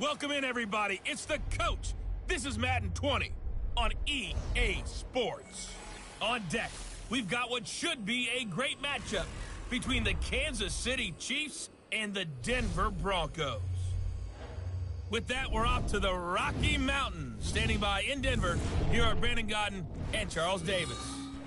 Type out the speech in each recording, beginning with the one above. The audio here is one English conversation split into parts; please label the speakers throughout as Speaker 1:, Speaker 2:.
Speaker 1: Welcome in, everybody. It's the coach. This is Madden 20 on EA Sports. On deck, we've got what should be a great matchup between the Kansas City Chiefs and the Denver Broncos. With that, we're off to the Rocky Mountains. Standing by in Denver, here are Brandon Godden and Charles Davis.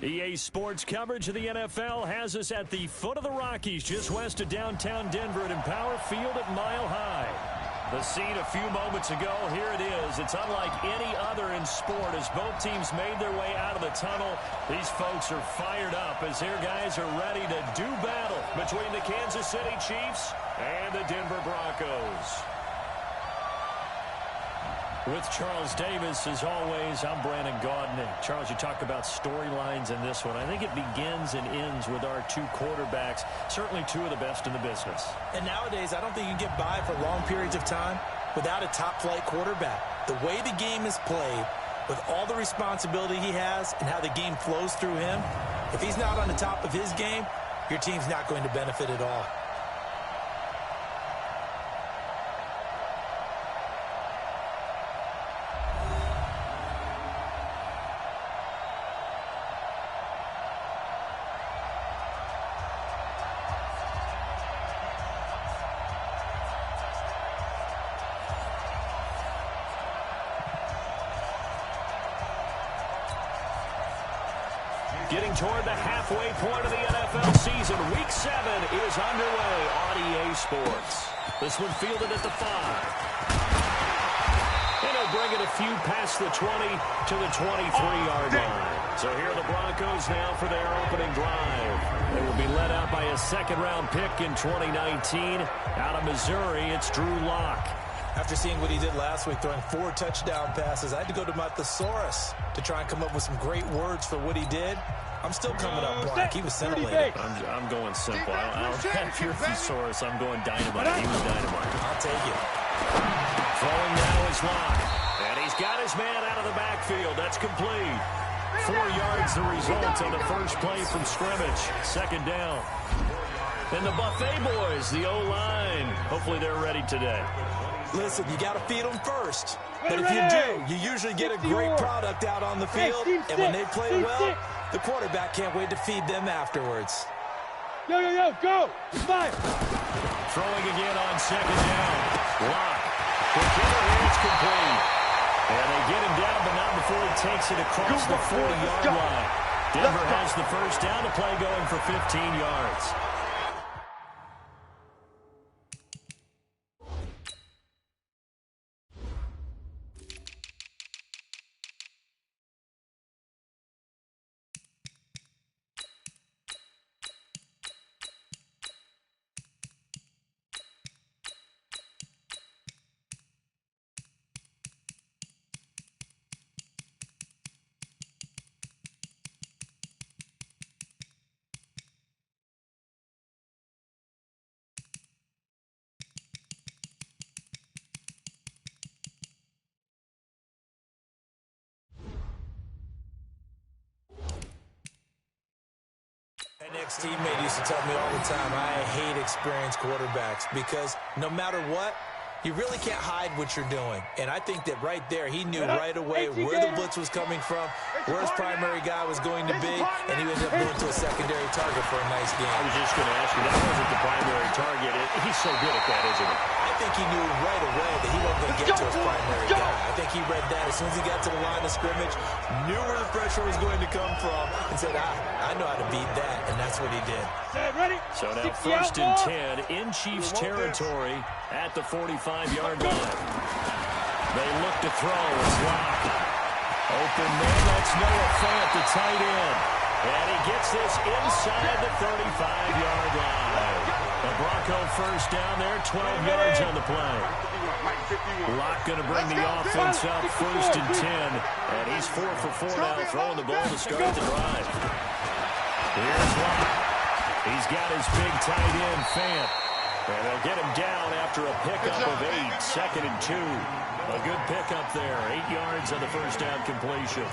Speaker 2: EA Sports coverage of the NFL has us at the foot of the Rockies, just west of downtown Denver at Empower Field at Mile High. The scene a few moments ago, here it is. It's unlike any other in sport as both teams made their way out of the tunnel. These folks are fired up as their guys are ready to do battle between the Kansas City Chiefs and the Denver Broncos. With Charles Davis, as always, I'm Brandon Godden. And Charles, you talk about storylines in this one. I think it begins and ends with our two quarterbacks, certainly two of the best in the business.
Speaker 3: And nowadays, I don't think you can get by for long periods of time without a top-flight quarterback. The way the game is played, with all the responsibility he has and how the game flows through him, if he's not on the top of his game, your team's not going to benefit at all.
Speaker 2: Getting toward the halfway point of the NFL season. Week 7 is underway on EA Sports. This one fielded at the 5. And he'll bring it a few past the 20 to the 23-yard line. So here are the Broncos now for their opening drive. They will be led out by a second-round pick in 2019. Out of Missouri, it's Drew Lock.
Speaker 3: After seeing what he did last week, throwing 4 touchdown passes, I had to go to my thesaurus to try and come up with some great words for what he did. I'm still coming up blank. He was scintillating.
Speaker 2: I'm going simple. I don't have your thesaurus. I'm going dynamite. He was dynamite.
Speaker 3: I'll take it.
Speaker 2: Throwing now is Lock. And he's got his man out of the backfield. That's complete. 4 yards the result on the first play from scrimmage. Second down. And the Buffet boys, the O-line. Hopefully they're ready today.
Speaker 3: Listen, you got to feed them first. But if you do, you usually get a great product out on the field. And when they play well, the quarterback can't wait to feed them afterwards.
Speaker 4: Yo, go! 5.
Speaker 2: Throwing again on second down. Lock. The kicker is complete. And they get him down, but not before he takes it across the 40-yard line. Denver has the first down to play going for 15 yards.
Speaker 3: An ex-teammate used to tell me all the time, I hate experienced quarterbacks because no matter what, you really can't hide what you're doing. And I think that right there, he knew right away where the blitz was coming from, where his primary guy was going to be, and he ended up moving to a secondary target for a nice game.
Speaker 2: I was just going to ask you, that wasn't the primary target. He's so good at that, isn't he?
Speaker 3: I think he knew right away that he wasn't going to get to his primary guy. I think he read that as soon as he got to the line of scrimmage, knew where the pressure was going to come from, and said, I know how to beat that, and that's what he did.
Speaker 4: Ready?
Speaker 2: So now first and 10 in Chiefs territory at the 45-yard line. They look to throw. It's Lock. Open man, that's Noah Fant, the tight end. And he gets this inside the 35-yard line. The Bronco first down there, 12 yards on the play. Lock going to bring the offense up first and 10. And he's 4 for 4 now, throwing the ball to start the drive. Here's Lock. He's got his big tight end, Fant. And they'll get him down after a pickup of 8, 2nd and 2. A good pickup there, 8 yards on the first down completion.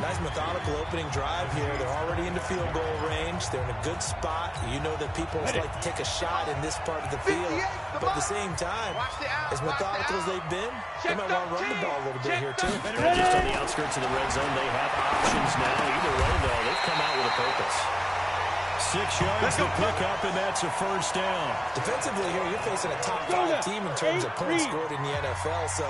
Speaker 3: Nice methodical opening drive here. They're already into field goal range. They're in a good spot. You know that people like to take a shot in this part of the field. But at the same time, as methodical as they've been, they might want to run the ball a little bit here too.
Speaker 2: Just on the outskirts of the red zone, they have options now. Either way, though, they've come out with a purpose. 6 yards to pick up, and that's a first down.
Speaker 3: Defensively here, you're facing a top 5 team in terms of points scored in the NFL. So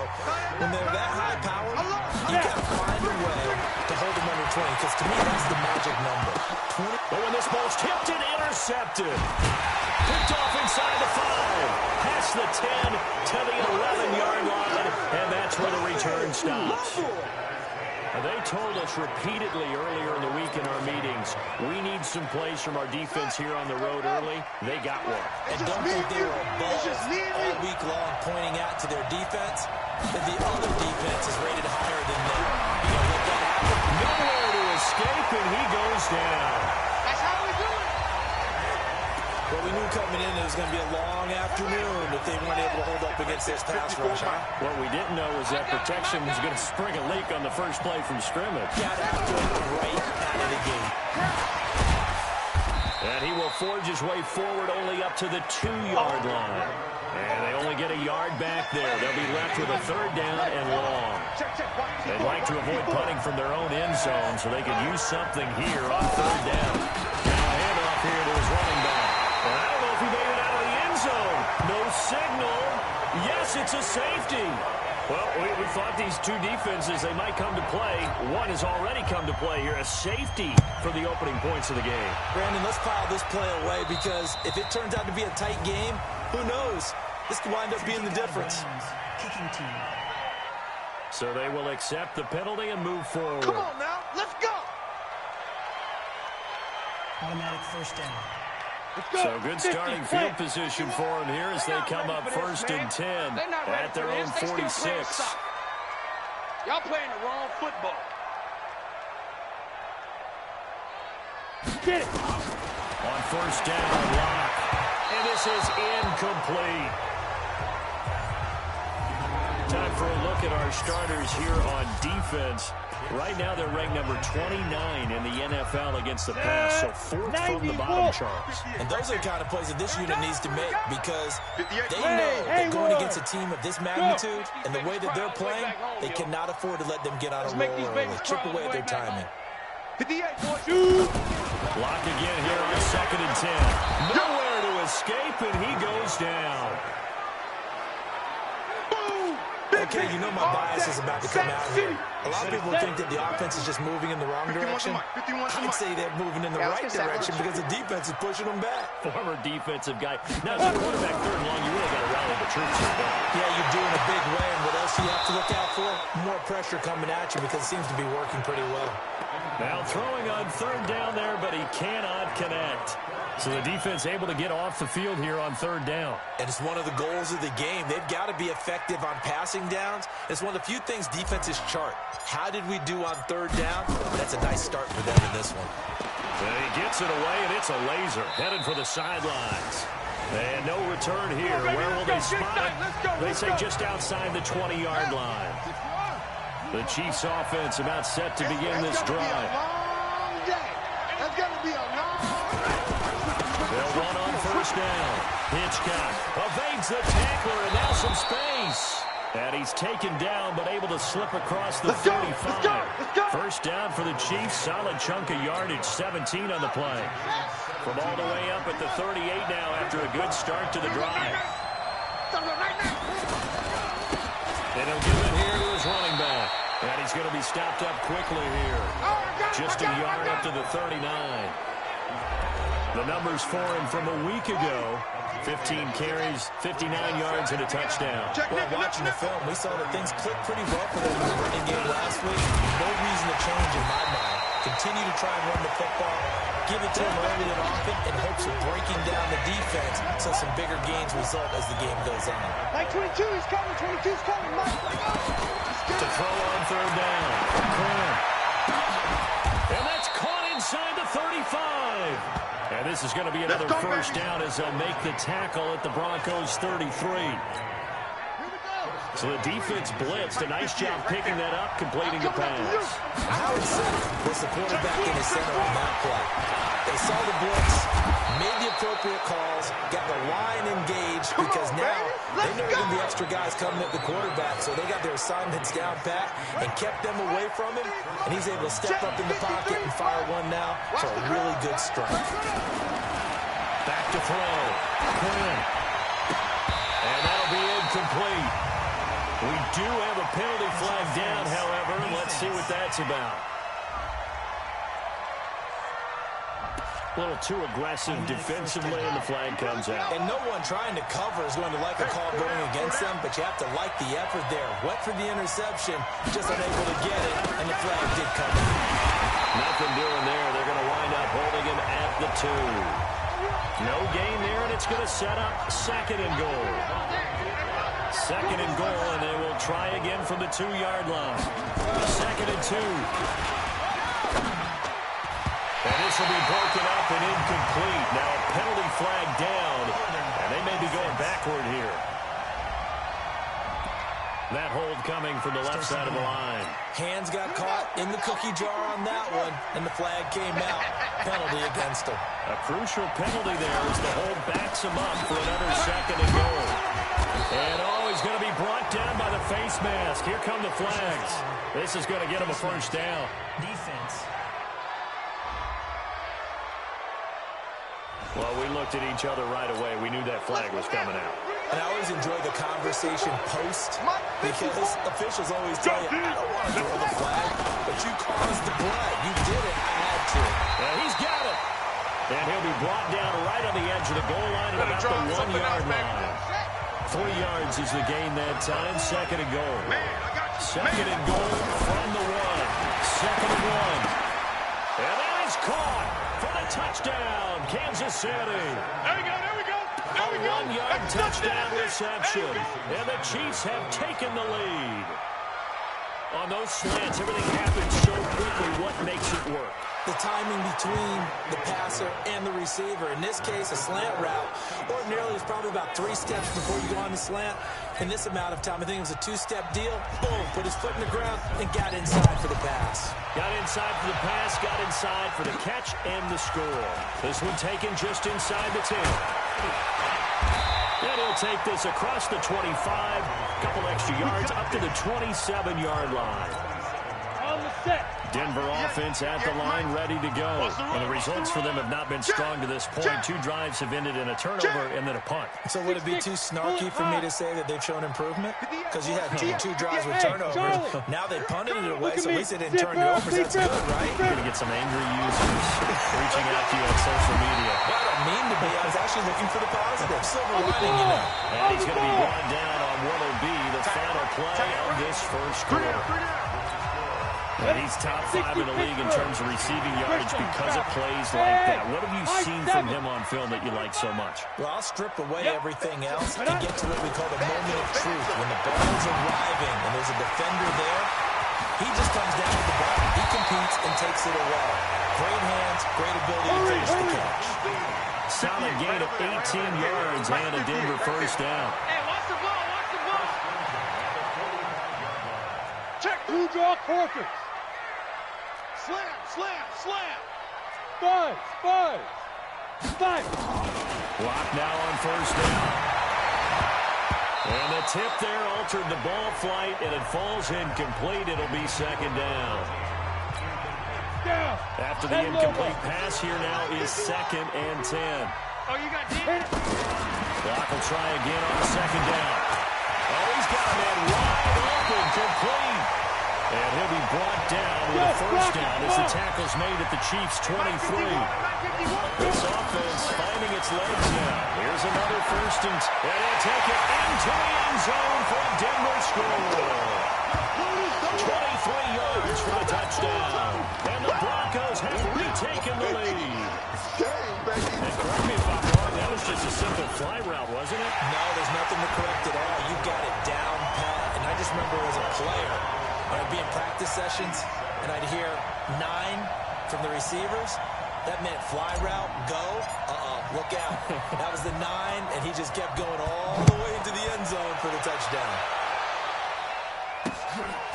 Speaker 3: when they're that high powered, you got to find a way to hold them under 20, because to me, that's the magic number. 20.
Speaker 2: But when this ball's tipped and intercepted, picked off inside the 5, past the 10 to the 11-yard line, and that's where the return stops. They told us repeatedly earlier in the week in our meetings, we need some plays from our defense here on the road early. They got one.
Speaker 3: And don't think they were above all week long pointing out to their defense that the other defense is rated higher than them. You know what that happened?
Speaker 2: Nowhere to escape, and he goes down.
Speaker 5: That's how we do it.
Speaker 3: Well, we knew coming in it was going to be a long afternoon if they weren't able to hold up against this pass rush, huh?
Speaker 2: What we didn't know was that protection was going to spring a leak on the first play from scrimmage.
Speaker 3: Got after it right out of the gate.
Speaker 2: And he will forge his way forward only up to the 2-yard line. And they only get a yard back there. They'll be left with a 3rd down and long. They'd like to avoid punting from their own end zone so they could use something here on 3rd down. Now a handoff here to his running back. And I don't know if he made it out of the end zone. No signal. Yes, it's a safety. Well, we thought these two defenses, they might come to play. One has already come to play here. A safety for the opening points of the game.
Speaker 3: Brandon, let's file this play away, because if it turns out to be a tight game, who knows? This could wind up being the difference.
Speaker 5: Kicking team.
Speaker 2: So they will accept the penalty and move forward.
Speaker 5: Come on now, let's go. Automatic first down.
Speaker 2: So good starting field position for them here as they come up 1st and 10 at their own 46.
Speaker 5: Y'all playing the wrong football.
Speaker 4: Get it.
Speaker 2: On 1st down, Lock. And this is incomplete. Time for a look at our starters here on defense. Right now, they're ranked number 29 in the NFL against the pass, so 4th from the bottom charts.
Speaker 3: And those are the kind of plays that this unit needs to make, because they know that going against a team of this magnitude and the way that they're playing, they cannot afford to let them get on a roll early. Chip away at their timing.
Speaker 2: Lock again here on 2nd and 10. Nowhere to escape, and he goes down.
Speaker 3: Okay, you know my bias is about to come out here. A lot of people think that the offense is just moving in the wrong direction. I'd say they're moving in the right direction because the defense is pushing them back.
Speaker 2: Former defensive guy. Now, as a quarterback 3rd and long, you really got to rally the troops here.
Speaker 3: Yeah, you're doing a big way, and what else do you have to look out for? More pressure coming at you, because it seems to be working pretty well.
Speaker 2: Now throwing on 3rd down there, but he cannot connect. So the defense able to get off the field here on 3rd down.
Speaker 3: And it's one of the goals of the game. They've got to be effective on passing downs. It's one of the few things defenses chart. How did we do on 3rd down? That's a nice start for them in this one.
Speaker 2: And he gets it away, and it's a laser. Headed for the sidelines. And no return here. Where will they spot it? They say just outside the 20-yard line. The Chiefs offense about set to begin this drive.
Speaker 5: That's going to be a long
Speaker 2: They'll run on 1st down. Hitchcock evades the tackler, and now some space. And he's taken down, but able to slip across the 35. 1st down for the Chiefs. Solid chunk of yardage, 17 on the play. From all the way up at the 38 now after a good start to the drive. And he'll give it here to his running back. And he's going to be stopped up quickly here. Just a yard up to the 39. The numbers for him from a week ago. 15 carries, 59 yards, and a touchdown.
Speaker 3: Well, watching the film, we saw that things clicked pretty well for them in the running game last week. No reason to change in my mind. Continue to try and run the football, give it to them early and often, in hopes of breaking down the defense so some bigger gains result as the game goes on.
Speaker 5: Like 22 is coming, 22 is coming, Mike.
Speaker 2: To throw on 3rd down. Quinn. And that's caught inside the 35. And this is going to be another first down as they'll make the tackle at the Broncos 33. So the defense blitzed. A nice job picking that up, completing the pass.
Speaker 3: Howard Center was the quarterback in his center on that play. They saw the blitz, made the appropriate calls, got the line engaged because now they know there are going to be extra guys coming at the quarterback, so they got their assignments down pat and kept them away from him, and he's able to step up in the pocket and fire one now for a really good strike.
Speaker 2: Back to throw. Quinn. And that'll be incomplete. We do have a penalty flag down, however. Let's see what that's about. A little too aggressive defensively, and the flag comes out.
Speaker 3: And no one trying to cover is going to like a call going against them, but you have to like the effort there. Went for the interception, just unable to get it, and the flag did come out.
Speaker 2: Nothing doing there. They're going to wind up holding him at the 2. No gain there, and it's going to set up second and goal. Second and goal, and they will try again from the 2-yard line. Second and 2. And this will be broken up and incomplete. Now a penalty flag down, and they may be going backward here. That hold coming from the left side of the line.
Speaker 3: Hands got caught in the cookie jar on that one, and the flag came out. Penalty against him.
Speaker 2: A crucial penalty there as the hold backs him up for another second and goal. And he's going to be brought down by the face mask. Here come the flags. This is going to get him a first down.
Speaker 6: Defense.
Speaker 2: Well, we looked at each other right away. We knew that flag was coming out.
Speaker 3: And I always enjoy the conversation post because officials always tell you, I don't want to throw the flag, but you caused the play. You did it. I had to.
Speaker 2: And he's got it. And he'll be brought down right on the edge of the goal line at about the 1-yard line. 3 yards is the gain that time. Second and goal. Second and goal from the 1. Second and 1. And that is caught for the touchdown, Kansas City.
Speaker 4: There we go, there we go.
Speaker 2: A 1-yard touchdown reception. And the Chiefs have taken the lead. On those slants, everything happens so quickly. What makes it work?
Speaker 3: The timing between the passer and the receiver. In this case, a slant route. Ordinarily, it's probably about 3 steps before you go on the slant. In this amount of time, I think it was a 2-step deal. Boom, put his foot in the ground and got inside for the pass.
Speaker 2: Got inside for the pass, got inside for the catch and the score. This one taken just inside the 10. And he'll take this across the 25. Couple extra yards up to the 27-yard line.
Speaker 4: On the set.
Speaker 2: Denver offense at the line, ready to go. And the results for them have not been strong to this point. 2 drives have ended in a turnover and then a punt.
Speaker 3: So would it be too snarky for me to say that they've shown improvement? Because you had two drives with turnovers. Now they punted it away, so at least they didn't turn it over. That's good, right?
Speaker 2: You're going to get some angry users reaching out to you on social media.
Speaker 3: Well, I don't mean to be. I was actually looking for the positive. Silver lining, you know.
Speaker 2: And he's going to be brought down on what will be the final play of this first quarter. And he's top 5 in the league in terms of receiving yards because of plays like that. What have you seen from him on film that you like so much?
Speaker 3: Well, I'll strip away everything else and get to what we call the moment of truth. When the ball is arriving and there's a defender there, he just comes down with the ball. He competes and takes it away. Great hands, great ability to finish the catch.
Speaker 2: Solid gain of 18 yards and a Denver first down.
Speaker 5: Hey, watch the ball, watch the ball.
Speaker 4: Check. 2 draw perfect.
Speaker 5: Slam, slam, slam.
Speaker 4: 5.
Speaker 2: Block now on first down. And the tip there altered the ball flight, and it falls incomplete. It'll be second down. After the incomplete pass, here now is second and 10.
Speaker 5: Oh, you got deep?
Speaker 2: Block will try again on second down. Oh, he's got a man wide open, complete. And he'll be brought down with a first down as the tackle's made at the Chiefs' 23. This offense finding its legs now. Here's another first and he'll take it into the end zone for a Denver score. 23 yards for a touchdown. And the Broncos have retaken the lead. And correct me if I'm wrong, that was just a simple fly route, wasn't it?
Speaker 3: No, there's nothing to correct at all. You got it down pat. And I just remember as a player, I'd be in practice sessions, and I'd hear 9 from the receivers, That meant fly route, go, look out. That was the 9, and he just kept going all the way into the end zone for the touchdown.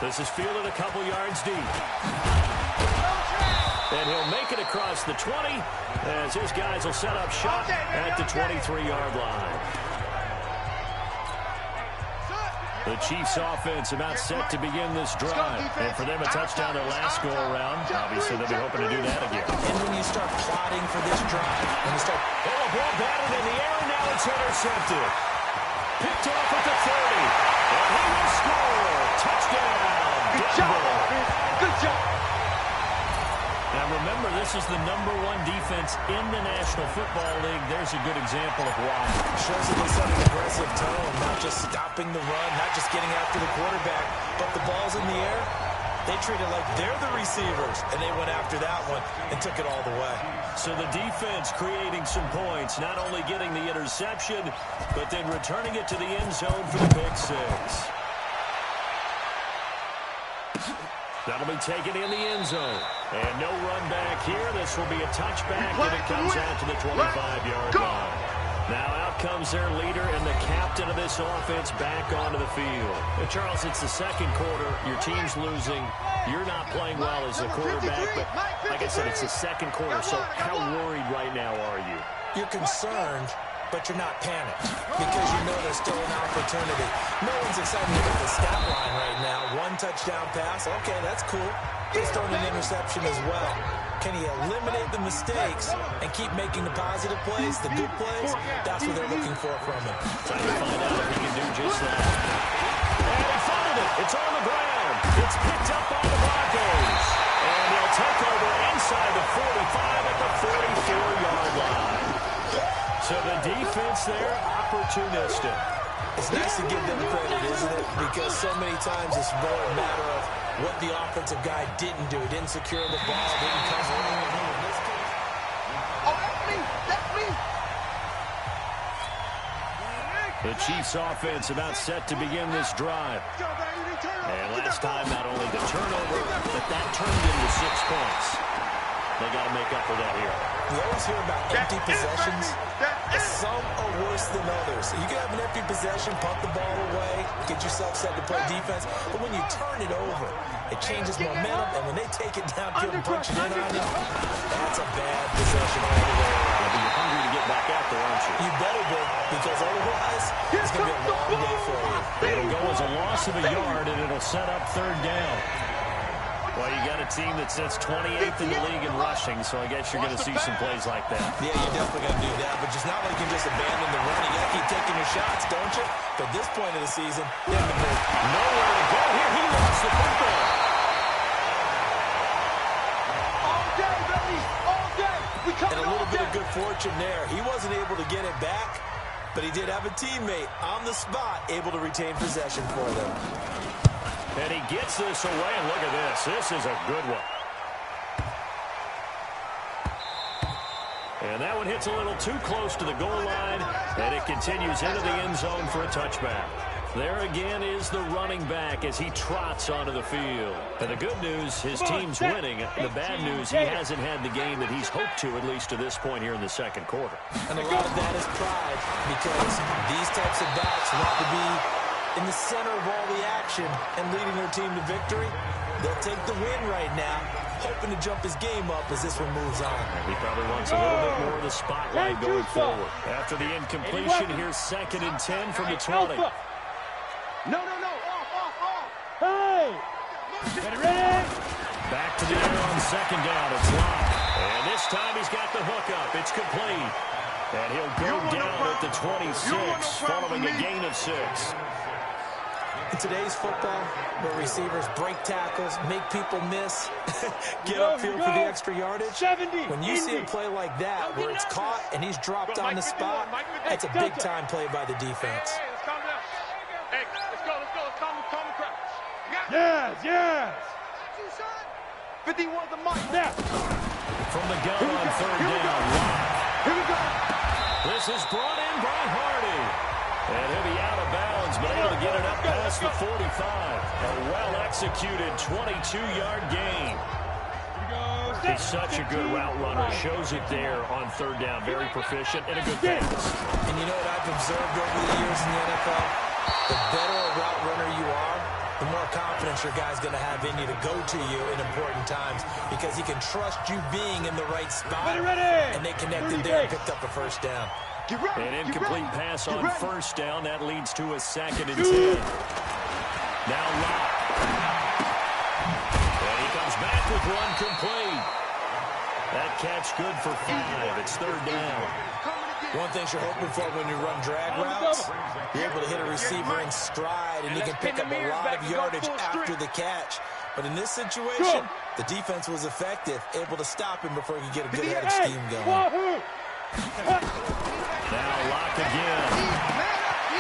Speaker 2: This is fielded a couple yards deep. And he'll make it across the 20 as his guys will set up shop at the 23-yard line. The Chiefs offense about set to begin this drive. And for them, a touchdown their last go-around. Obviously, they'll be hoping to do that again.
Speaker 3: And when you start plotting for this drive, when you start...
Speaker 2: Oh, a ball batted in the air, and now it's intercepted. Picked off at the 30. And he will score. Touchdown.
Speaker 4: Good job, good job.
Speaker 2: Now, remember, this is the #1 defense in the National Football League. There's a good example of why.
Speaker 3: Shows that they set an aggressive tone, not just stopping the run, not just getting after the quarterback, but the ball's in the air. They treat it like they're the receivers, and they went after that one and took it all the way.
Speaker 2: So the defense creating some points, not only getting the interception, but then returning it to the end zone for the pick six. That'll be taken in the end zone. And no run back here. This will be a touchback, and it comes out to the 25-yard line. Now out comes their leader and the captain of this offense back onto the field. And Charles, it's the second quarter. Your team's losing. You're not playing well as a quarterback, but like I said, it's the second quarter. So how worried right now are you?
Speaker 3: You're concerned, but you're not panicked because you know there's still an opportunity. No one's excited about the stat line right now. 1 touchdown pass, okay, that's cool. He's throwing an interception as well. Can he eliminate the mistakes and keep making the positive plays, the good plays? That's what they're looking for from him.
Speaker 2: Trying to find out if he can do just that. And he fumbled it. It's on the ground. It's picked up by the Broncos. And they'll take over inside the 45 at the 44-yard line. So the defense there, opportunistic.
Speaker 3: It's nice to give them credit, isn't it? Because so many times it's more a matter of what the offensive guy didn't do. Didn't secure the ball, didn't cover it. In this case,
Speaker 5: That's me.
Speaker 2: The Chiefs offense about set to begin this drive. And last time, not only the turnover, but that turned into 6 points. They got to make up for that here.
Speaker 3: We always hear about empty possessions. Some are worse than others. You can have an empty possession, punt the ball away, get yourself set to play defense. But when you turn it over, it changes momentum. And when they take it downfield and punch it in on you, that's a bad possession all the way around.
Speaker 2: You're hungry to get back out there, aren't you?
Speaker 3: You better be, because otherwise, it's going to be a long day for you.
Speaker 2: It'll go as a loss of a yard, and it'll set up 3rd down. Well, you got a team that sits 28th in the league in rushing, so I guess you're going to see some plays like that.
Speaker 3: Yeah, you're definitely going to do that, but it's not like you can just abandon the run. You got to keep taking your shots, don't you? But at this point of the season, you have
Speaker 2: nowhere to go here. He lost the football.
Speaker 4: All day, baby, all day. We
Speaker 3: and a little bit of good fortune there. He wasn't able to get it back, but he did have a teammate on the spot able to retain possession for them.
Speaker 2: And he gets this away, and look at this. This is a good one. And that one hits a little too close to the goal line, and it continues into the end zone for a touchback. There again is the running back as he trots onto the field. And the good news, his team's winning. The bad news, he hasn't had the game that he's hoped to, at least to this point here in the second quarter.
Speaker 3: And a lot of that is pride, because these types of backs want to be in the center of all the action and leading their team to victory. They'll take the win right now, hoping to jump his game up as this one moves on.
Speaker 2: He probably wants a little bit more of the spotlight going forward. After the incompletion, here's 2nd and 10 from the 20.
Speaker 4: No. Off. Hey! Get it ready.
Speaker 2: Back to the air on 2nd down. It's locked. And this time he's got the hook up. It's complete. And he'll go down at the 26, following a gain of 6.
Speaker 3: In today's football, where receivers break tackles, make people miss, get upfield for the extra yardage, when you see a play like that where it's caught and he's dropped on the spot, that's a big-time play by the defense.
Speaker 5: Hey, let's calm down. Hey, let's go. Let's calm the crowd.
Speaker 4: Yes.
Speaker 5: 51 the mic.
Speaker 4: Now.
Speaker 2: From the gun on 3rd down.
Speaker 4: Here we go.
Speaker 2: This is brought in by Hardy. And he'll be out of bounds, but able to get it up past the 45. A well-executed 22-yard gain. He's such a good route runner. Shows it there on third down. Very proficient and a good pass.
Speaker 3: And you know what I've observed over the years in the NFL? The better a route runner you are, the more confidence your guy's going to have in you to go to you in important times because he can trust you being in the right spot. And they connected there and picked up a first down.
Speaker 2: An incomplete pass on first down. That leads to a 2nd and 10. Now Locke. And he comes back with one complete. That catch good for 5. It's third down.
Speaker 3: One thing you're hoping for when you run drag routes, you're able to hit a receiver in stride, and he can pick up a lot of yardage after the catch. But in this situation, the defense was effective, able to stop him before he could get a good headed scheme going.
Speaker 2: Now Locke again.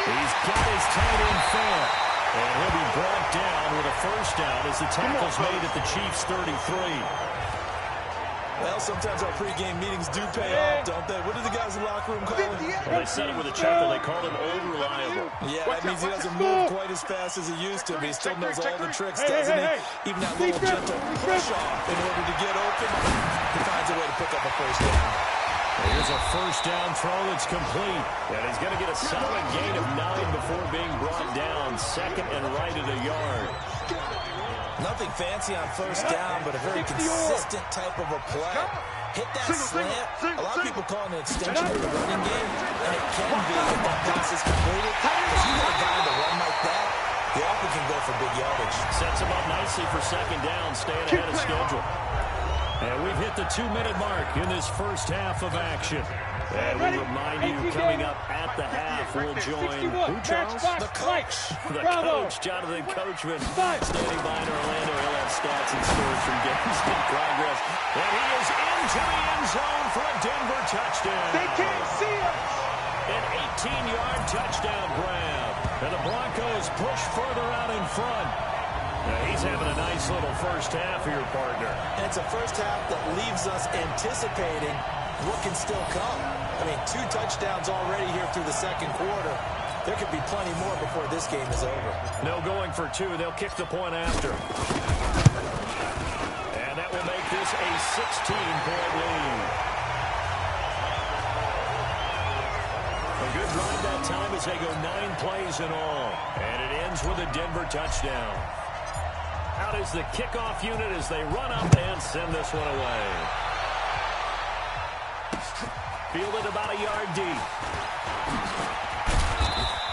Speaker 2: He's got his tight end fair. And he'll be brought down with a first down as the tackle's made at the Chiefs' 33.
Speaker 3: Well, sometimes our pregame meetings do pay off, don't they? What do the guys in the locker room call him?
Speaker 2: Well, they said it with a chuckle. They called him over-reliable.
Speaker 3: Yeah, that means he doesn't move quite as fast as he used to, but he still knows all the tricks, doesn't he? Even that little gentle push-off in order to get open, he finds a way to pick up a first down.
Speaker 2: Here's a first down throw that's complete. And he's going to get a solid gain of 9 before being brought down. 2nd and right at a yard.
Speaker 3: Nothing fancy on first down, but a very consistent type of a play. Hit that slant. A lot of people call it an extension of the running game, and it can be if that pass is completed. Because you get a guy to run like that, the offense can go for big yardage.
Speaker 2: Sets him up nicely for 2nd down, staying ahead of schedule. And we've hit the 2-minute mark in this first half of action. And we remind you, coming up at the half, we'll join who, Charles?
Speaker 3: The coach.
Speaker 2: The coach, Jonathan Coachman, standing by in Orlando. He'll have stats and scores from games in progress. And he is into the end zone for a Denver touchdown.
Speaker 4: They can't see us.
Speaker 2: An 18-yard touchdown grab. And the Broncos push further out in front. Now he's having a nice little first half here, partner.
Speaker 3: And it's a first half that leaves us anticipating what can still come. I mean, 2 touchdowns already here through the second quarter. There could be plenty more before this game is over.
Speaker 2: No going for 2. They'll kick the point after. And that will make this a 16-point lead. A good drive that time as they go 9 plays in all. And it ends with a Denver touchdown. Out is the kickoff unit as they run up and send this one away. Fielded about a yard deep.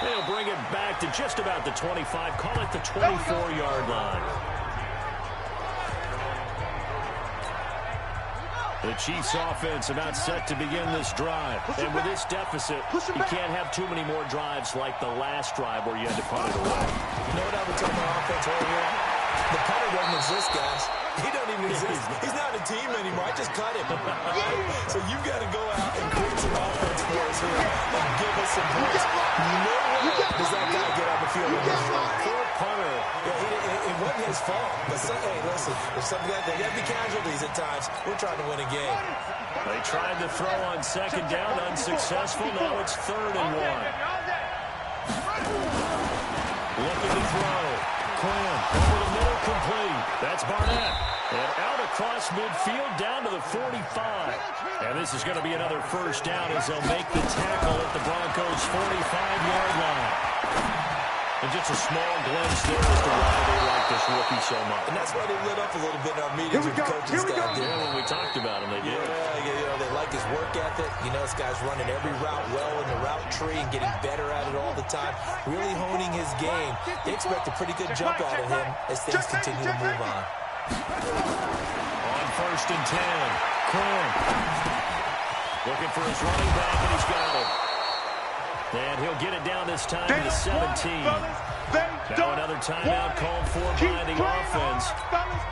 Speaker 2: They'll bring it back to just about the 25. Call it the 24-yard line. The Chiefs offense about set to begin this drive. And with this deficit, you can't have too many more drives like the last drive where you had to punt it away.
Speaker 3: You know what I would tell my offense right here? The punter doesn't exist, guys. He doesn't even exist. He's not a team anymore. I just cut him. So you've got to go out and create some offense for us here and give us some points. No way does that guy get on the field in this run. Poor punter. Yeah, it wasn't his fault. But hey, listen, there's some guys, there got to be casualties at times. We're trying to win a game.
Speaker 2: They tried to throw on 2nd down, unsuccessful. Now it's 3rd and 1. Looking to throw. Quinn over the middle, complete. That's Barnett. And out across midfield down to the 45. And this is going to be another first down as they'll make the tackle at the Broncos' 45-yard line. And just a small glimpse there as to why they like this rookie so much.
Speaker 3: And that's why they lit up a little bit in our meetings with the coaching staff.
Speaker 2: Yeah, when we talked about him, they did.
Speaker 3: Yeah, you know, they like his work ethic. You know, this guy's running every route well in the route tree and getting better at it all the time. Really honing his game. They expect a pretty good jump out of him as things continue to move on.
Speaker 2: On 1st and 10, Quinn. Looking for his running back, and he's got it. And he'll get it down this time to the 17. Now another timeout called for by the offense.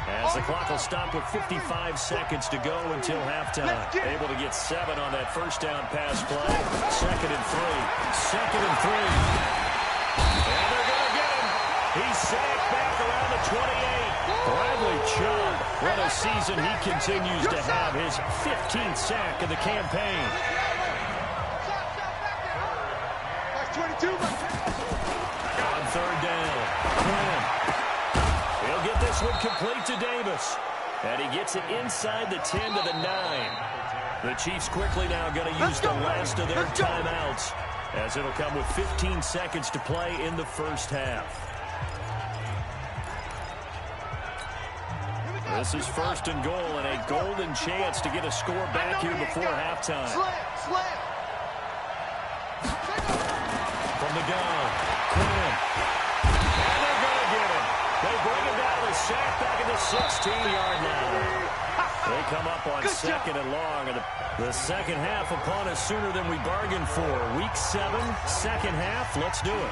Speaker 2: As the clock will stop with 55 seconds to go until halftime. Able to get 7 on that first down pass play. 2nd and 3. 2nd and 3. And they're going to get him. He's sacked back around the 28. Bradley Chubb. What a season he continues to have. His 15th sack of the campaign. On 3rd down, Quinn. He'll get this one complete to Davis. And he gets it inside the 10 to the 9. The Chiefs quickly now going to use the last of their timeouts, as it'll come with 15 seconds to play in the first half. This is first and goal, and a golden chance to get a score back here before halftime.
Speaker 4: Slam.
Speaker 2: From the gun, Quinn. And they're going to get him. They bring him down to the sack back at the 16-yard line. They come up on second and long, and the second half upon us sooner than we bargained for. Week 7, second half. Let's do it.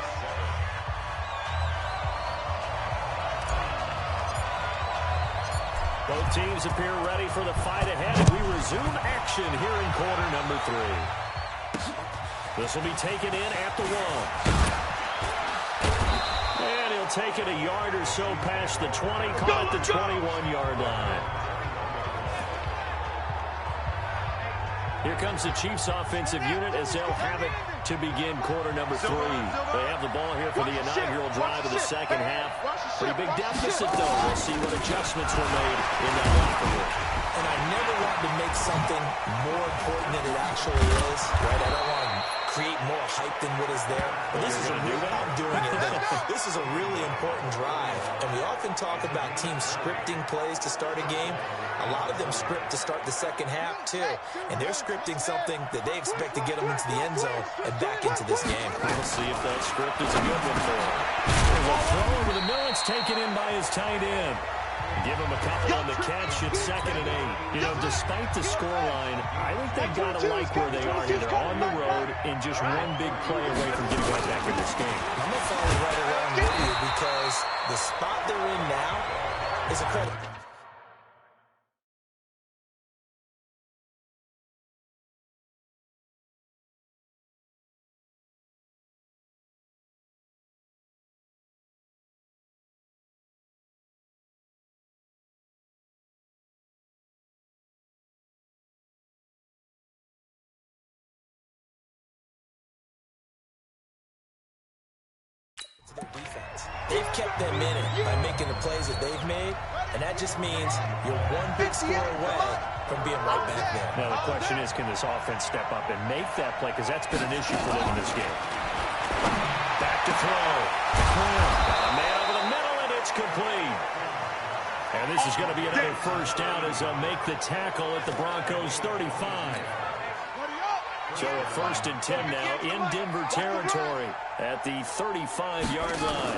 Speaker 2: Both teams appear ready for the fight ahead, and we resume action here in quarter number 3. This will be taken in at the 1. And he'll take it a yard or so past the 20, caught at the 21-yard line. Here comes the Chiefs offensive unit as they'll have it to begin quarter number 3. They have the ball here for the inaugural drive of the second half. Pretty big deficit, though. We'll see what adjustments were made in that locker room.
Speaker 3: And I never want to make something more important than it actually is, right? I don't want to create more hype than what is there. But this is a real, I'm doing it now. This is a really important drive. And we often talk about teams scripting plays to start a game. A lot of them script to start the second half, too. And they're scripting something that they expect to get them into the end zone and back into this game.
Speaker 2: We'll see if that script is a good one for him. There's a throw over the middle. It's taken in by his tight end. Give him a couple on the catch at 2nd and 8. You know, despite the scoreline, I think they've got to like where they are here. They're on the road and just one big play away from getting right back in this game.
Speaker 3: I'm going to follow right along with you because the spot they're in now is a credit. Their defense. They've kept them in it by making the plays that they've made, and that just means you're one big score away from being right back there.
Speaker 2: Now the question is, can this offense step up and make that play? Because that's been an issue for them in this game. Back to throw. Got a man over the middle, and it's complete. And this is going to be another first down as they'll make the tackle at the Broncos' 35. So a 1st and 10 now in Denver territory at the 35-yard line.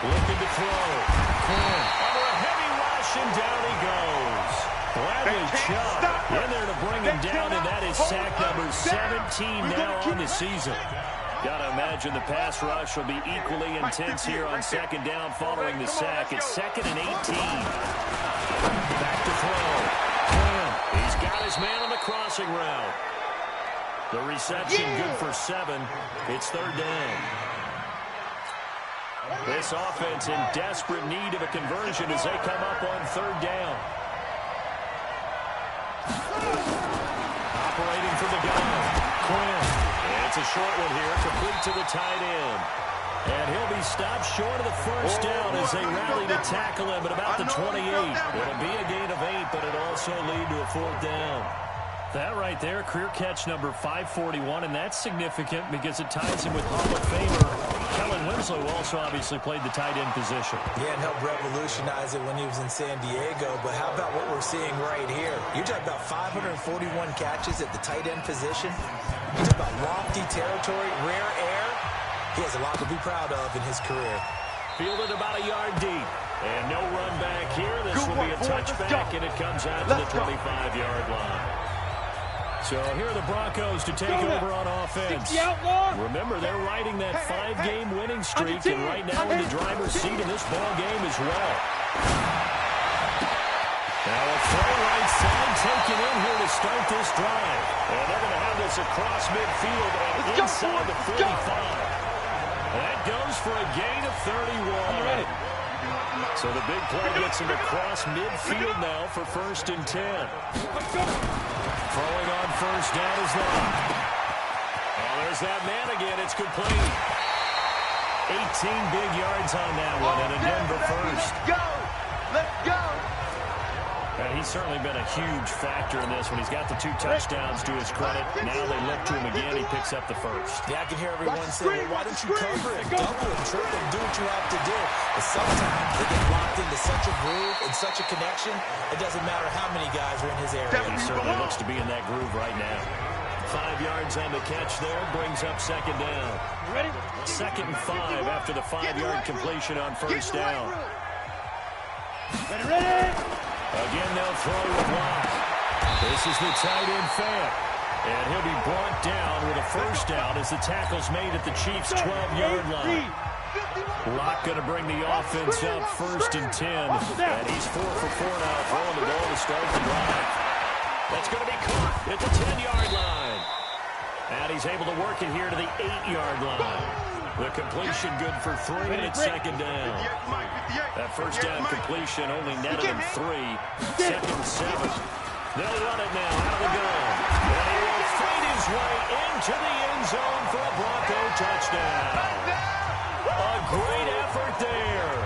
Speaker 2: Looking to throw. Under a heavy rush, and down he goes. Bradley Chubb in there to bring him down, and that is sack number 17 now on the season. Got to imagine the pass rush will be equally intense here on 2nd down following the sack. It's 2nd and 18. Back to throw. He's got his man on the crossing route. The reception good for 7. It's 3rd down. This offense in desperate need of a conversion as they come up on 3rd down. Operating for the gun. Quinn. And it's a short one here, complete to the tight end. And he'll be stopped short of the first down as they rally to tackle him at about the 28. It'll be a gain of 8, but it'll also lead to a 4th down. That right there, career catch number 541, and that's significant because it ties him with Hall of Famer Kellen Winslow, who also obviously played the tight end position.
Speaker 3: Yeah, and helped revolutionize it when he was in San Diego. But how about what we're seeing right here? You're talking about 541 catches at the tight end position. You're talking about lofty territory, rare air. He has a lot to be proud of in his career.
Speaker 2: Fielded about a yard deep. And no run back here. This will be a touchback, and it comes out to the 25-yard line. So here are the Broncos to take over on offense. Remember, they're riding that 5-game winning streak, and right now in the driver's seat in this ball game as well. Now a throw right side taken in here to start this drive. And they're going to have this across midfield and inside the 45. That goes for a gain of 31. So the big play gets him across midfield now for 1st and 10. Throwing on 1st down is Long. Well, there's that man again. It's complete. 18 big yards on that one, and a Denver first.
Speaker 4: Let's go.
Speaker 2: he's certainly been a huge factor in this when he's got the 2 touchdowns to his credit. Now they look to him again. He picks up the first.
Speaker 3: Yeah, I can hear everyone saying, well, why don't you cover it, double and triple and do what you have to do? But sometimes they get locked into such a groove and such a connection, it doesn't matter how many guys are in his area.
Speaker 2: He certainly looks to be in that groove right now. 5 yards on the catch there, brings up second down.
Speaker 4: Ready?
Speaker 2: 2nd and 5 after the 5-yard completion on first down.
Speaker 4: Ready?
Speaker 2: Again, they'll throw with Locke. This is the tight end Fant. And he'll be brought down with a first down as the tackle's made at the Chiefs' 12-yard line. Locke going to bring the offense up 1st and 10. And he's 4 for 4 now, throwing the ball to start the drive. That's going to be caught at the 10-yard line. And he's able to work it here to the 8-yard line. The completion good for 3, and it's second down. That first down completion only netted him 3. 2nd and 7. They'll run it now out of the gun. And he will fight his way into the end zone for a Bronco touchdown. A great effort there.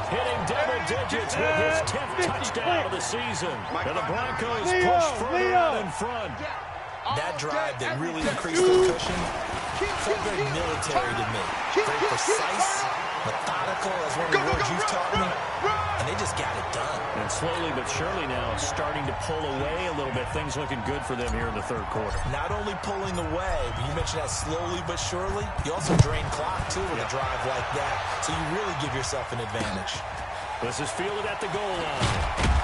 Speaker 2: Hitting double digits with his 10th touchdown of the season. And the Broncos push further out in front.
Speaker 3: That drive that really increased the cushion felt very military to me. Very precise, methodical, that's one of the words you've taught me. And they just got it done.
Speaker 2: And slowly but surely now starting to pull away a little bit. Things looking good for them here in the 3rd quarter.
Speaker 3: Not only pulling away, but you mentioned that slowly but surely. You also drain clock, too, with a drive like that. So you really give yourself an advantage.
Speaker 2: This is fielded at the goal line.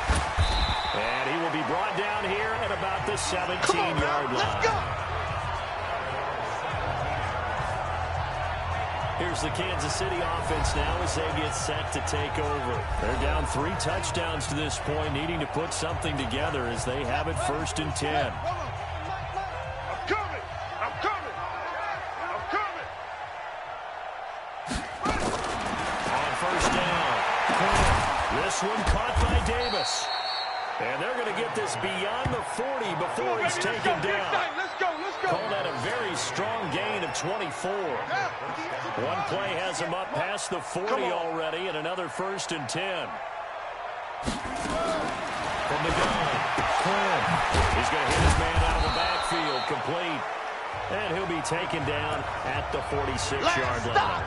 Speaker 2: And he will be brought down here at about the 17-yard line.
Speaker 4: Let's go.
Speaker 2: Here's the Kansas City offense now as they get set to take over. They're down 3 touchdowns to this point, needing to put something together as they have it 1st and 10.
Speaker 5: I'm coming. I'm coming. I'm coming.
Speaker 2: On first down, this one caught by Davis. And they're going to get this beyond the 40 before he's taken down.
Speaker 5: Let's go. Let's go.
Speaker 2: Call that a very strong gain of 24. One play has him up past the 40 already, and another 1st and 10. From the gun, Quinn. He's going to hit his man out of the backfield, complete. And he'll be taken down at the 46-yard line.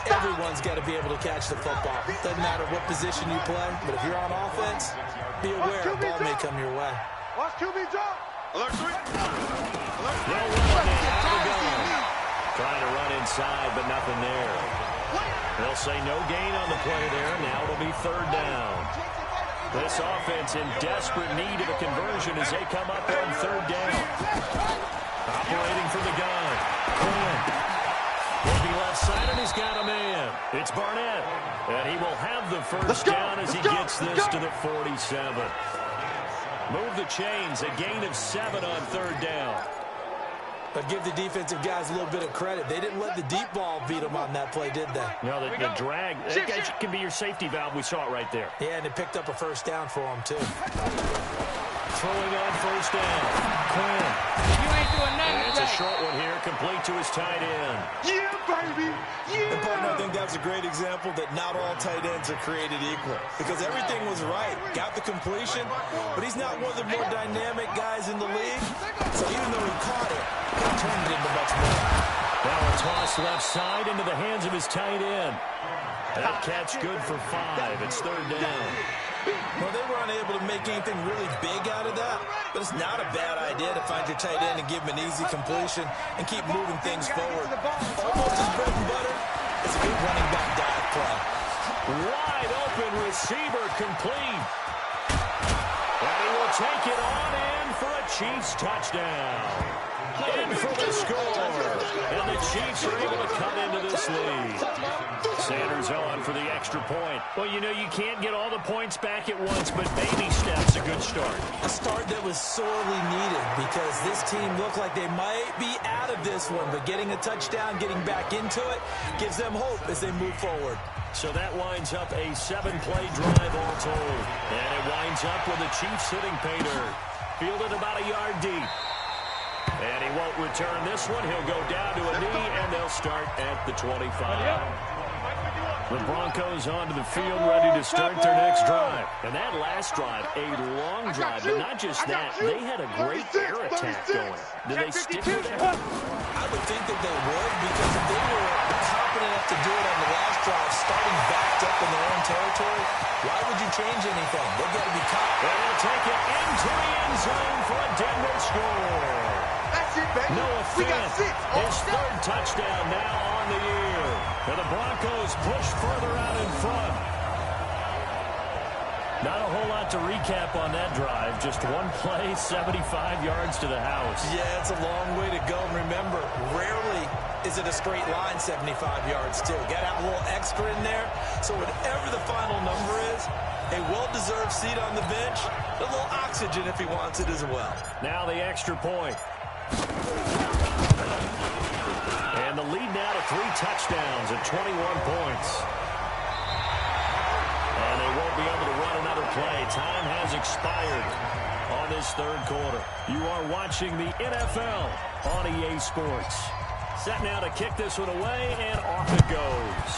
Speaker 3: Everyone's got to be able to catch the football. Doesn't matter what position you play, but if you're on offense, be aware a ball may come your way.
Speaker 4: Watch QB drop.
Speaker 5: Alert 3.
Speaker 2: They'll run it out of the gun. Trying to run inside, but nothing there. They'll say no gain on the play there. Now it'll be 3rd down. This offense in desperate need of a conversion as they come up on 3rd down. Operating from the gun. Quinn. Looking left side, and he's got a man. It's Barnett. And he will have the first down as he gets this to the 47. Move the chains. A gain of 7 on 3rd down.
Speaker 3: But give the defensive guys a little bit of credit. They didn't let the deep ball beat them on that play, did they?
Speaker 2: No, the drag. That can be your safety valve. We saw it right there.
Speaker 3: Yeah, and they picked up a first down for them, too.
Speaker 2: Throwing on first down. Quinn.
Speaker 4: You ain't doing nothing.
Speaker 2: It's a short one here, complete to his tight end.
Speaker 5: Yeah, baby. Yeah.
Speaker 3: And, partner, I think that's a great example that not all tight ends are created equal. Because everything was right. Got the completion, but he's not one of the more dynamic guys in the league. So even though he caught it, he turned it into much more.
Speaker 2: Now a toss left side into the hands of his tight end. That catch good for 5. It's 3rd down.
Speaker 3: Well, they were unable to make anything really big out of that, but it's not a bad idea to find your tight end and give him an easy completion and keep moving things forward. Almost his bread and butter. It's a good running back dive play.
Speaker 2: Wide open receiver complete. And he will take it on in for a Chiefs touchdown. In for the score. And the Chiefs are able to cut into this lead. Sanders on for the extra point. Well, you know, you can't get all the points back at once, but baby steps a good start.
Speaker 3: A start that was sorely needed because this team looked like they might be out of this one, but getting a touchdown, getting back into it, gives them hope as they move forward.
Speaker 2: So that winds up a 7-play drive all told. And it winds up with the Chiefs hitting pay dirt. Fielded about a yard deep. And he won't return this one. He'll go down to a knee, and they'll start at the 25. The Broncos onto the field, ready to start their next drive. And that last drive, a long drive, but not just that, they had a great air attack going. Did they stick with that?
Speaker 3: I would think that they would, because if they were confident enough to do it on the last drive, starting backed up in their own territory, why would you change anything? They've got to be confident.
Speaker 2: And they'll take it into the end zone for a Denver score.
Speaker 4: That's it, baby.
Speaker 2: Noah
Speaker 4: We got
Speaker 2: Fant,
Speaker 4: 6.
Speaker 2: his third touchdown now on the year. And the Broncos push further out in front. Not a whole lot to recap on that drive. Just one play, 75 yards to the house.
Speaker 3: Yeah, it's a long way to go. And remember, rarely is it a straight line 75 yards, too. Got to have a little extra in there. So whatever the final number is, a well-deserved seat on the bench, a little oxygen if he wants it as well.
Speaker 2: Now the extra point. And the lead now to 3 touchdowns at 21 points. And they won't be able to run another play. Time has expired on this third quarter. You are watching the NFL on EA Sports. Set now to kick this one away, and off it goes.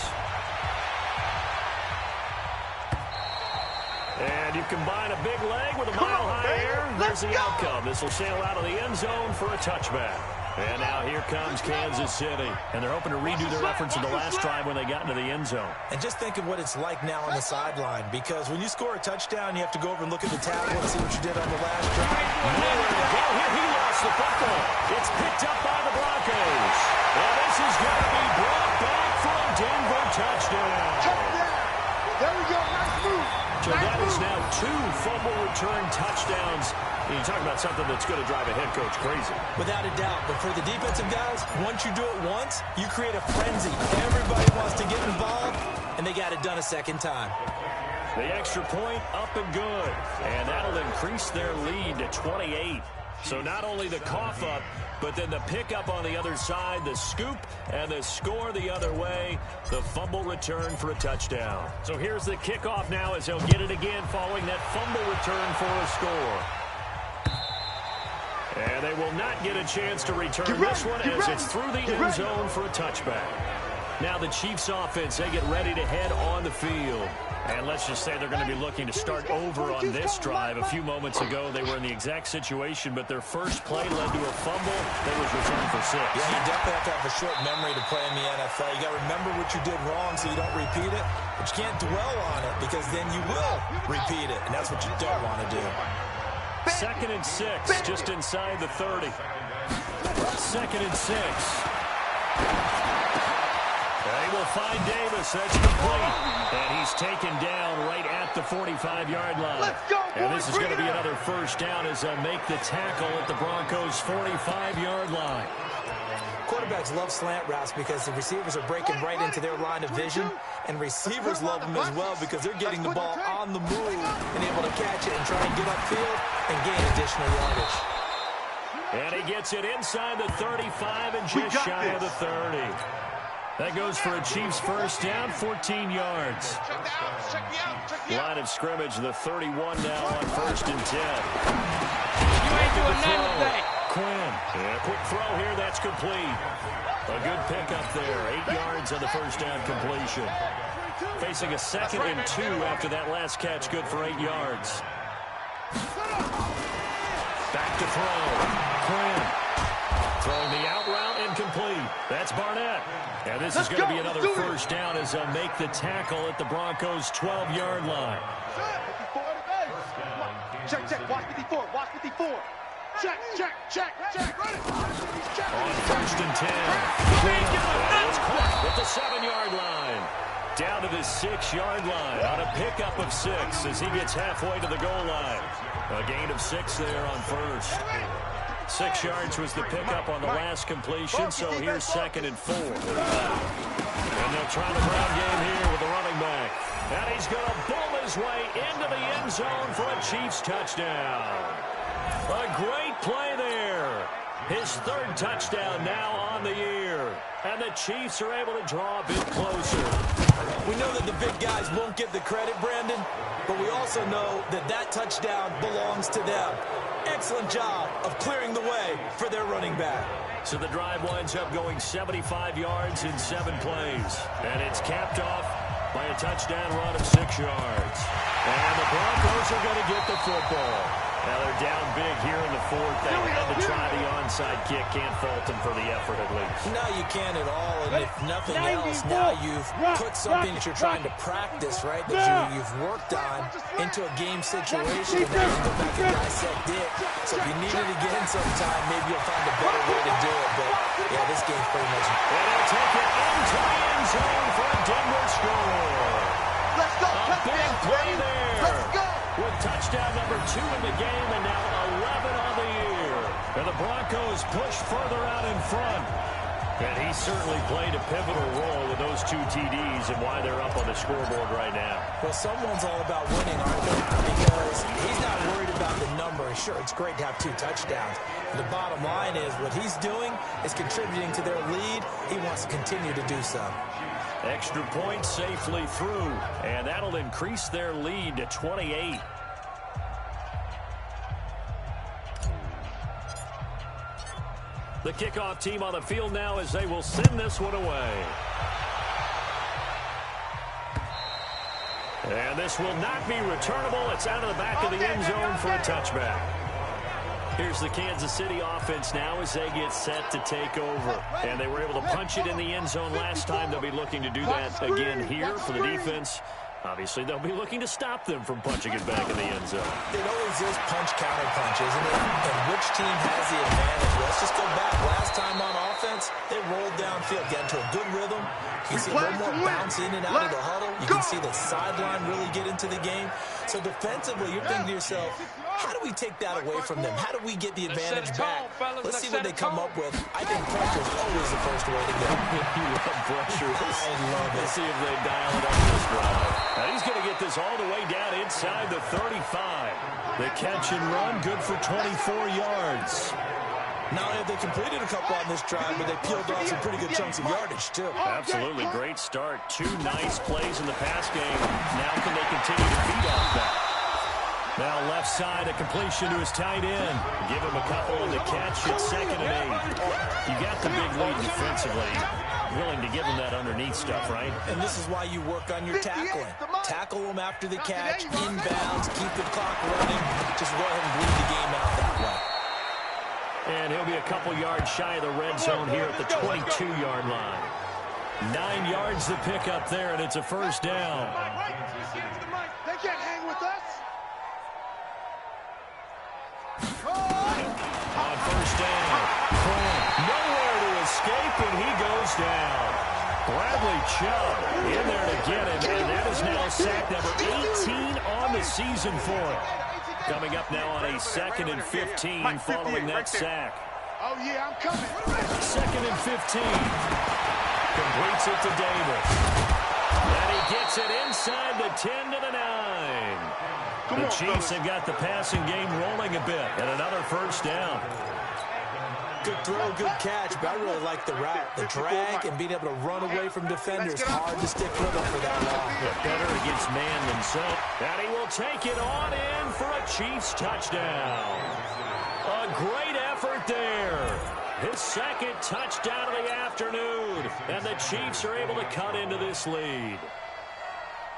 Speaker 2: And you combine a big leg with a mile-high air. There's the outcome. This will sail out of the end zone for a touchback. And now here comes Kansas City. And they're hoping to redo their efforts in the last drive when they got into the end zone.
Speaker 3: And just think of what it's like now on the sideline, because when you score a touchdown, you have to go over and look at the tablet and see what you did on the last drive.
Speaker 2: Nowhere to go here. He lost the football. It's picked up by the Broncos. And this is going to be brought back for a Denver touchdown.
Speaker 4: There we go. Nice move.
Speaker 2: So that is now 2 fumble return touchdowns. And you're talking about something that's going to drive a head coach crazy.
Speaker 3: Without a doubt. But for the defensive guys, once you do it once, you create a frenzy. Everybody wants to get involved, and they got it done a second time.
Speaker 2: The extra point up and good. And that'll increase their lead to 28. So not only the cough up, but then the pickup on the other side, the scoop, and the score the other way, the fumble return for a touchdown. So here's the kickoff now as they'll get it again following that fumble return for a score. And they will not get a chance to return this one as it's through the end zone for a touchback. Now the Chiefs offense, they get ready to head on the field. And let's just say they're going to be looking to start over on this drive. A few moments ago, they were in the exact situation, but their first play led to a fumble that was returned for 6.
Speaker 3: Yeah, you definitely have to have a short memory to play in the NFL. You got to remember what you did wrong so you don't repeat it, but you can't dwell on it because then you will repeat it, and that's what you don't want to do.
Speaker 2: 2nd and 6, just inside the 30. 2nd and 6. They will find Davis. That's complete. And he's taken down right at the 45-yard line.
Speaker 4: Let's go, boys.
Speaker 2: And this is going to be another first down as they'll make the tackle at the Broncos' 45-yard line.
Speaker 3: Quarterbacks love slant routes because the receivers are breaking right into their line of vision, and receivers love them as well because they're getting the ball on the move and able to catch it and try and get upfield and gain additional yardage.
Speaker 2: And he gets it inside the 35 and just shy of the 30. That goes for a Chiefs first down, 14 yards. Line of scrimmage, the 31 now on 1st and 10.
Speaker 5: You ain't doing nothing today.
Speaker 2: Quinn, yeah, quick throw here, that's complete. A good pickup there, 8 yards on the first down completion. Facing a 2nd and 2 after that last catch, good for 8 yards. Back to throw, Quinn. Throwing the out route incomplete. That's Barnett. And this is going to be another first down as they'll make the tackle at the Broncos' 12-yard line.
Speaker 4: Check, check, watch 54, watch 54. Check, check, check, check.
Speaker 2: On 1st and 10. It's caught at the 7-yard line. Down to the 6-yard line on a pickup of 6 as he gets halfway to the goal line. A gain of 6 there on 1st. 6 yards was the pickup on the last completion, so here's 2nd and 4. And they'll try the ground game here with the running back. And he's going to bull his way into the end zone for a Chiefs touchdown. A great play there. His 3rd touchdown now on the year. And the Chiefs are able to draw a bit closer.
Speaker 3: We know that the big guys won't get the credit, Brandon, but we also know that that touchdown belongs to them. Excellent job of clearing the way for their running back.
Speaker 2: So the drive winds up going 75 yards in 7 plays. And it's capped off by a touchdown run of 6 yards. And the Broncos are going to get the football. Now they're down big here in the 4th. They had to try the onside kick. Can't fault them for the effort at least.
Speaker 3: No, you can't at all. And if nothing else, now you've put something that you're trying to practice, right, that you've worked on into a game situation. And now you go back and dissect it. So if you needed to get in sometime, maybe you'll find a better way to do it. But, yeah, this game's pretty much...
Speaker 2: And they'll take it into the end zone for a Denver score.
Speaker 4: Let's go.
Speaker 2: A big play there.
Speaker 4: Let's go.
Speaker 2: With touchdown number 2 in the game and now 11 on the year. And the Broncos push further out in front. And he certainly played a pivotal role with those 2 TDs and why they're up on the scoreboard right now.
Speaker 3: Well, someone's all about winning, aren't they? Because he's not worried about the number. Sure, it's great to have 2 touchdowns. The bottom line is what he's doing is contributing to their lead. He wants to continue to do so.
Speaker 2: Extra point safely through, and that'll increase their lead to 28. The kickoff team on the field now as they will send this one away. And this will not be returnable. It's out of the back of the end zone for a touchback. Here's the Kansas City offense now as they get set to take over. And they were able to punch it in the end zone last time. They'll be looking to do that again here for the defense. Obviously, they'll be looking to stop them from punching it back in the end zone.
Speaker 3: It always is punch-counter-punch, isn't it? And which team has the advantage? Let's just go back. Last time on offense, they rolled downfield, get into a good rhythm. You can see a little more bounce in and out of the huddle. You can see the sideline really get into the game. So defensively, you're thinking to yourself, how do we take that away from them? How do we get the advantage back? Let's see what they come up with. I think pressure is always the first way to go.
Speaker 2: You love pressure.
Speaker 3: I love it.
Speaker 2: Let's see if they dial it up this drive. Now he's going to get this all the way down inside the 35. The catch and run, good for 24 yards.
Speaker 3: Not only have they completed a couple on this drive, but they peeled off some pretty good chunks of yardage, too.
Speaker 2: Absolutely great start. 2 nice plays in the pass game. Now can they continue to feed off that? Now left side, a completion to his tight end. Give him a couple on the catch. It's 2nd and 8. You got the big lead defensively. Willing to give him that underneath stuff, right?
Speaker 3: And this is why you work on your tackling. Tackle them after the catch, inbounds, keep the clock running. Just go ahead and bleed the game out that way.
Speaker 2: And he'll be a couple yards shy of the red zone here at the 22-yard line. 9 yards to pick up there, and it's a first down.
Speaker 4: They can't hang with us.
Speaker 2: On first down, nowhere to escape, and he goes down. Bradley Chubb in there to get him, and that is now sack number 18 on the season for him. Coming up now on a 2nd and 15 following that sack.
Speaker 4: Oh, yeah, I'm coming.
Speaker 2: 2nd and 15. Completes it to Davis. And he gets it inside the 10 to the 9. The Chiefs have got the passing game rolling a bit. And another first down.
Speaker 3: Good throw, good catch, but I really like the route. The drag and being able to run away from defenders. Hard to stick with them for that long.
Speaker 2: Better against man than so. And he will take it on in for a Chiefs touchdown. A great effort there. His 2nd touchdown of the afternoon. And the Chiefs are able to cut into this lead.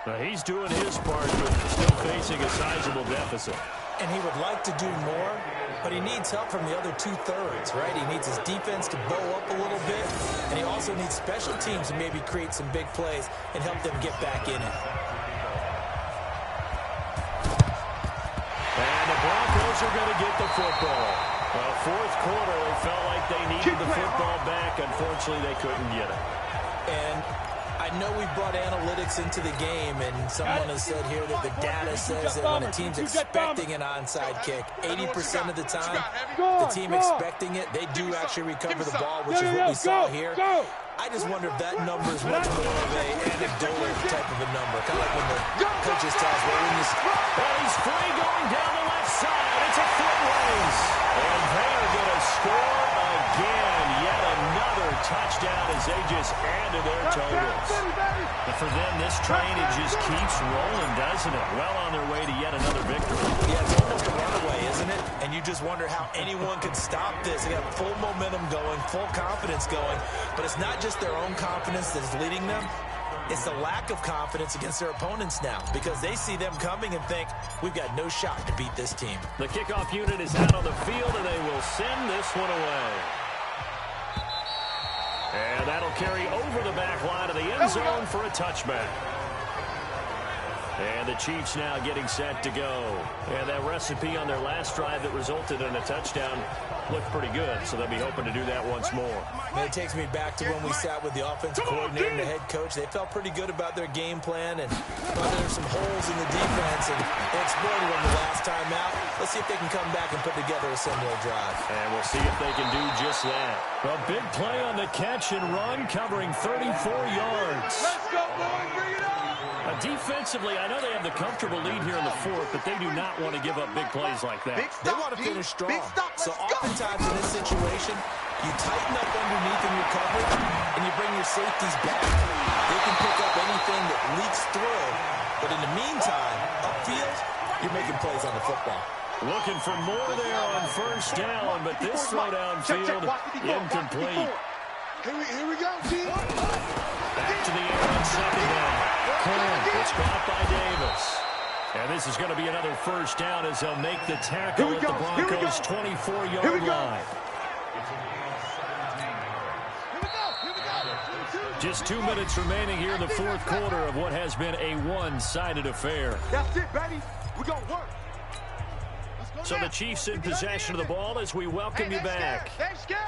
Speaker 2: Now he's doing his part, but still facing a sizable deficit.
Speaker 3: And he would like to do more, but he needs help from the other 2/3, right? He needs his defense to bow up a little bit, and he also needs special teams to maybe create some big plays and help them get back in it.
Speaker 2: And the Broncos are going to get the football. Well, 4th quarter, they felt like they needed the football back. Unfortunately, they couldn't get it.
Speaker 3: And I know we brought analytics into the game, and someone has said here that the data says that when a team's expecting an onside kick, 80% of the time, the team expecting it, they do actually recover the ball, which is what we saw here. I just wonder if that number is much more of a anecdotal type of a number, kind of like when the coaches tell us, well, when you...
Speaker 2: Well, he's free going down the left side. It's a foot race. And they are going to score again. Yet another another touchdown as they just add to their totals. And for them, this train, it just keeps rolling, doesn't it? Well on their way to yet another victory.
Speaker 3: Yeah, it's almost a runaway, isn't it? And you just wonder how anyone could stop this. They got full momentum going, full confidence going. But it's not just their own confidence that is leading them. It's the lack of confidence against their opponents now because they see them coming and think, we've got no shot to beat this team.
Speaker 2: The kickoff unit is out on the field, and they will send this one away. And that'll carry over the back line of the end zone for a touchback. And the Chiefs now getting set to go. And that recipe on their last drive that resulted in a touchdown looked pretty good, so they'll be hoping to do that once more.
Speaker 3: And it takes me back to when we sat with the offensive coordinator and the head coach. They felt pretty good about their game plan and thought there were some holes in the defense, and they exploited them the last time out. Let's see if they can come back and put together a similar drive.
Speaker 2: And we'll see if they can do just that. A big play on the catch and run, covering 34 yards.
Speaker 5: Let's go, boys. Bring it on.
Speaker 2: Defensively, I know they have the comfortable lead here in the fourth, but they do not want to give up big plays like that.
Speaker 3: They want to finish strong. So oftentimes in this situation, you tighten up underneath in your coverage, and you bring your safeties back. They can pick up anything that leaks through. But in the meantime, upfield, you're making plays on the football.
Speaker 2: Looking for more there on first down, but this throw downfield incomplete.
Speaker 4: Here we go, team.
Speaker 2: Back to the air on second down. It's caught by Davis. And this is going to be another first down as they'll make the tackle at the Broncos' 24-yard line. Just 2 minutes remaining here in the fourth quarter of what has been a one-sided affair.
Speaker 4: That's it, baby. We're going to work.
Speaker 2: So the Chiefs in possession of the ball as we welcome you back.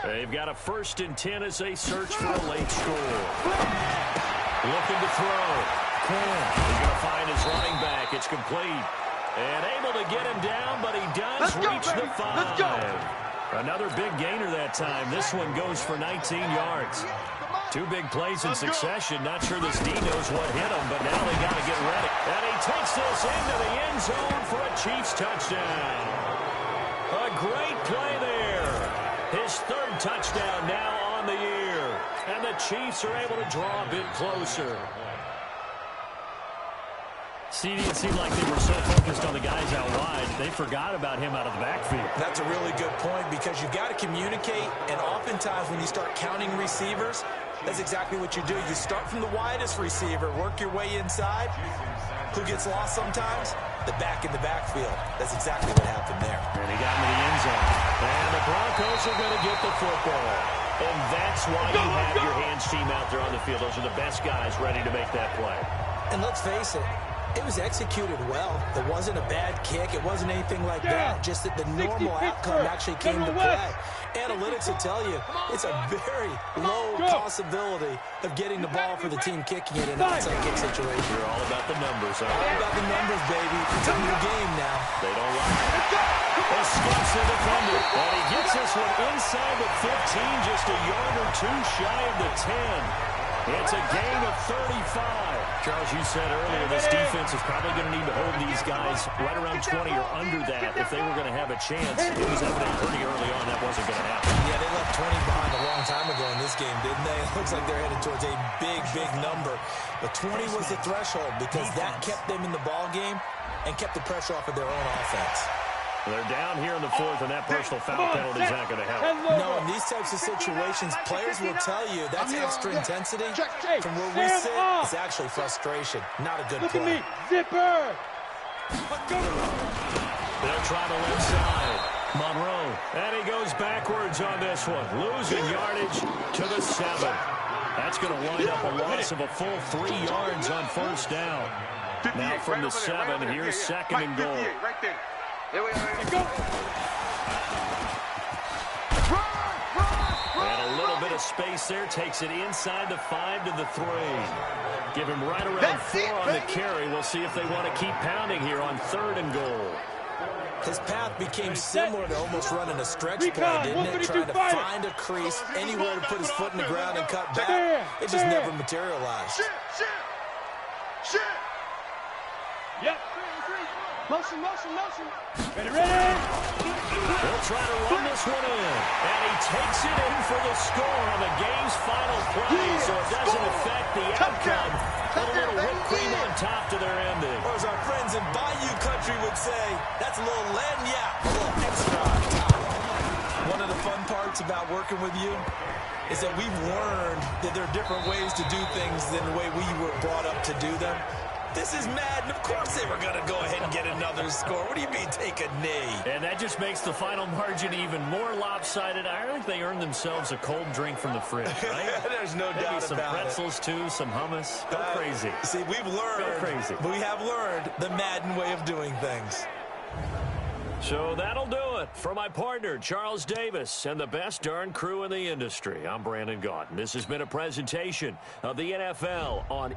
Speaker 2: They've got a 1st and 10 as they search for a late score. Looking to throw. He's going to find his running back. It's complete. And able to get him down, but he does reach the 5. Another big gainer that time. This one goes for 19 yards. 2 big plays in succession. Not sure this D knows what hit him, but now they got to get ready. And he takes this into the end zone for a Chiefs touchdown. A great play there. His 3rd touchdown now on the year. And the Chiefs are able to draw a bit closer. See, it seemed like they were so focused on the guys out wide, they forgot about him out of the backfield.
Speaker 3: That's a really good point because you've got to communicate, and oftentimes when you start counting receivers, that's exactly what you do. You start from the widest receiver, work your way inside. Who gets lost sometimes? The back in the backfield. That's exactly what happened there.
Speaker 2: And he got into the end zone. And the Broncos are going to get the football. And that's why you have your hands team out there on the field. Those are the best guys ready to make that play.
Speaker 3: And let's face it, it was executed well. It wasn't a bad kick. It wasn't anything like that. Just that the normal outcome actually came to play. Analytics will tell you it's a very low possibility of getting the ball for the team kicking it in an onside kick situation.
Speaker 2: You're all about the numbers, huh?
Speaker 3: All about the numbers, baby. It's a new game now.
Speaker 2: They don't lie. Escapes the defender. And he gets this one inside the 15, just a yard or 2 shy of the 10. It's a gain of 35. Charles, you said earlier this defense is probably going to need to hold these guys right around 20 or under that if they were going to have a chance. It was evident pretty early on that wasn't going to happen.
Speaker 3: Yeah, they left 20 behind a long time ago in this game, didn't they? It looks like they're headed towards a big, big number. But 20 was the threshold because that kept them in the ball game and kept the pressure off of their own offense.
Speaker 2: They're down here in the fourth, and that personal foul penalty is not going to help.
Speaker 3: No, in these types of situations, players will tell you that's extra intensity. From where we sit, it's actually frustration. Not a good play.
Speaker 5: Look at me, zipper.
Speaker 2: They'll try the left side. Monroe, and he goes backwards on this one. Losing yardage to the 7. That's going to wind up a loss of a full 3 yards on first down. Now from the 7, here's 2nd and goal.
Speaker 5: Right there. There we are.
Speaker 2: And a little bit of space there. Takes it inside the 5 to the 3. Give him right around 4 on the carry. We'll see if they want to keep pounding here on 3rd and goal.
Speaker 3: His path became similar to almost running a stretch play, didn't it? Trying to find a crease, anywhere to put his foot in the ground and cut back. It just never materialized.
Speaker 5: Yep.
Speaker 4: Motion, motion, motion.
Speaker 5: Ready, ready.
Speaker 2: They'll try to run this one in. And he takes it in for the score on the game's final play, so it doesn't affect the outcome. Put a little whipped cream on top to their ending.
Speaker 3: Or as our friends in Bayou Country would say, that's a little lagniappe, a little extra. One of the fun parts about working with you is that we've learned that there are different ways to do things than the way we were brought up to do them. This is Madden. Of course they were going to go ahead and get another score. What do you mean take a knee?
Speaker 2: And that just makes the final margin even more lopsided. I think they earned themselves a cold drink from the fridge, right?
Speaker 3: There's no
Speaker 2: Maybe
Speaker 3: doubt
Speaker 2: some
Speaker 3: about
Speaker 2: pretzels, too, some hummus. Go crazy.
Speaker 3: See, we've learned.
Speaker 2: Go crazy.
Speaker 3: We have learned the Madden way of doing things.
Speaker 2: So that'll do it. For my partner, Charles Davis, and the best darn crew in the industry, I'm Brandon Gaudin. This has been a presentation of the NFL on